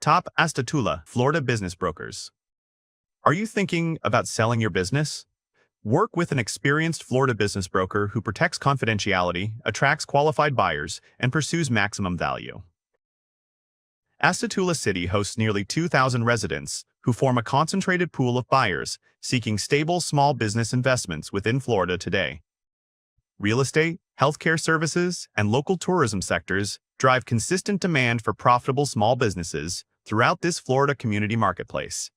Top Astatula, Florida business brokers. Are you thinking about selling your business? Work with an experienced Florida business broker who protects confidentiality, attracts qualified buyers, and pursues maximum value. Astatula City hosts nearly 2,000 residents who form a concentrated pool of buyers seeking stable small business investments within Florida today. Real estate, healthcare services, and local tourism sectors drive consistent demand for profitable small businesses throughout this Florida community marketplace.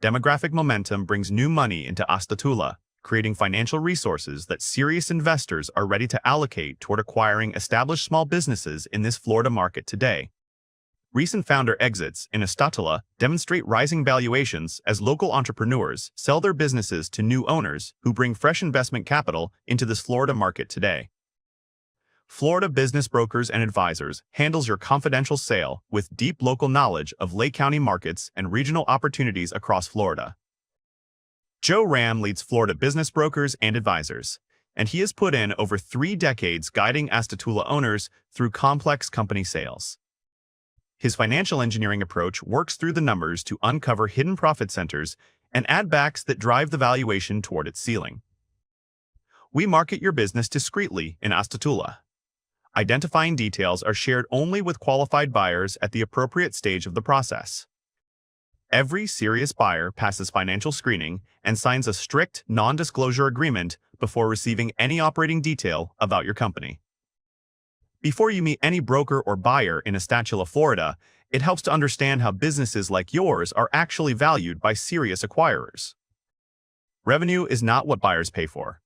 Demographic momentum brings new money into Astatula, creating financial resources that serious investors are ready to allocate toward acquiring established small businesses in this Florida market today. Recent founder exits in Astatula demonstrate rising valuations as local entrepreneurs sell their businesses to new owners who bring fresh investment capital into this Florida market today. Florida Business Brokers and Advisors handles your confidential sale with deep local knowledge of Lake County markets and regional opportunities across Florida. Joe Ram leads Florida Business Brokers and Advisors, and he has put in over 3 decades guiding Astatula owners through complex company sales. His financial engineering approach works through the numbers to uncover hidden profit centers and add-backs that drive the valuation toward its ceiling. We market your business discreetly in Astatula. Identifying details are shared only with qualified buyers at the appropriate stage of the process. Every serious buyer passes financial screening and signs a strict non-disclosure agreement before receiving any operating detail about your company. Before you meet any broker or buyer in Astatula, Florida, it helps to understand how businesses like yours are actually valued by serious acquirers. Revenue is not what buyers pay for.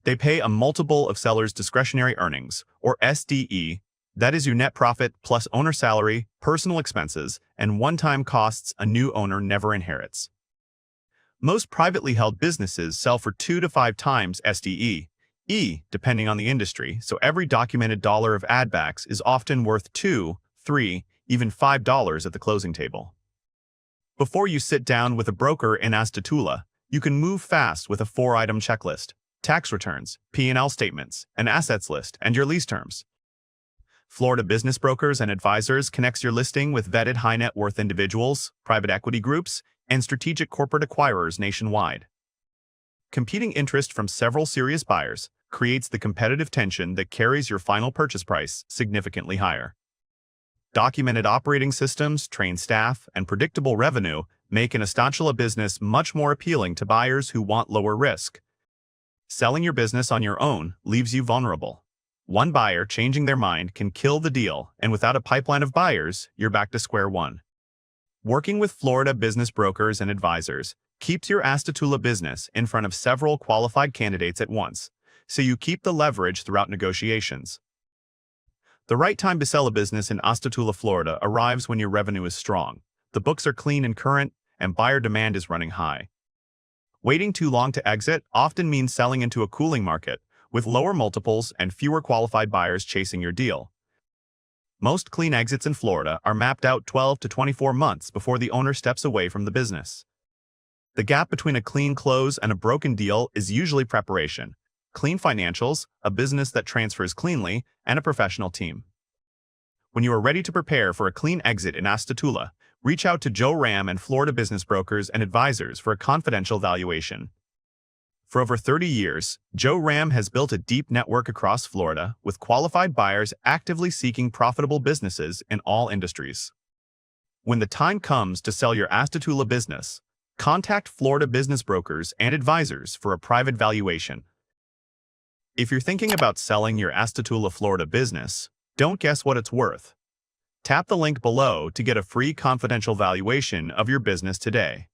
They pay a multiple of sellers' discretionary earnings, or SDE, that is your net profit plus owner salary, personal expenses, and one-time costs a new owner never inherits. Most privately held businesses sell for 2 to 5 times SDE, depending on the industry, so every documented dollar of add-backs is often worth $2, $3, even $5 at the closing table. Before you sit down with a broker in Astatula, you can move fast with a 4-item checklist: tax returns, P&L statements, an assets list, and your lease terms. Florida Business Brokers and Advisors connects your listing with vetted high-net-worth individuals, private equity groups, and strategic corporate acquirers nationwide. Competing interest from several serious buyers creates the competitive tension that carries your final purchase price significantly higher. Documented operating systems, trained staff, and predictable revenue make an Astatula business much more appealing to buyers who want lower risk. Selling your business on your own leaves you vulnerable. One buyer changing their mind can kill the deal, and without a pipeline of buyers, you're back to square one. Working with Florida Business Brokers and Advisors keeps your Astatula business in front of several qualified candidates at once, so you keep the leverage throughout negotiations. The right time to sell a business in Astatula, Florida arrives when your revenue is strong, the books are clean and current, and buyer demand is running high. Waiting too long to exit often means selling into a cooling market, with lower multiples and fewer qualified buyers chasing your deal. Most clean exits in Florida are mapped out 12 to 24 months before the owner steps away from the business. The gap between a clean close and a broken deal is usually preparation, clean financials, a business that transfers cleanly, and a professional team. When you are ready to prepare for a clean exit in Astatula, reach out to Joe Ram and Florida Business Brokers and Advisors for a confidential valuation. For over 30 years, Joe Ram has built a deep network across Florida with qualified buyers actively seeking profitable businesses in all industries. When the time comes to sell your Astatula business, contact Florida Business Brokers and Advisors for a private valuation. If you're thinking about selling your Astatula, Florida business, don't guess what it's worth. Tap the link below to get a free confidential valuation of your business today.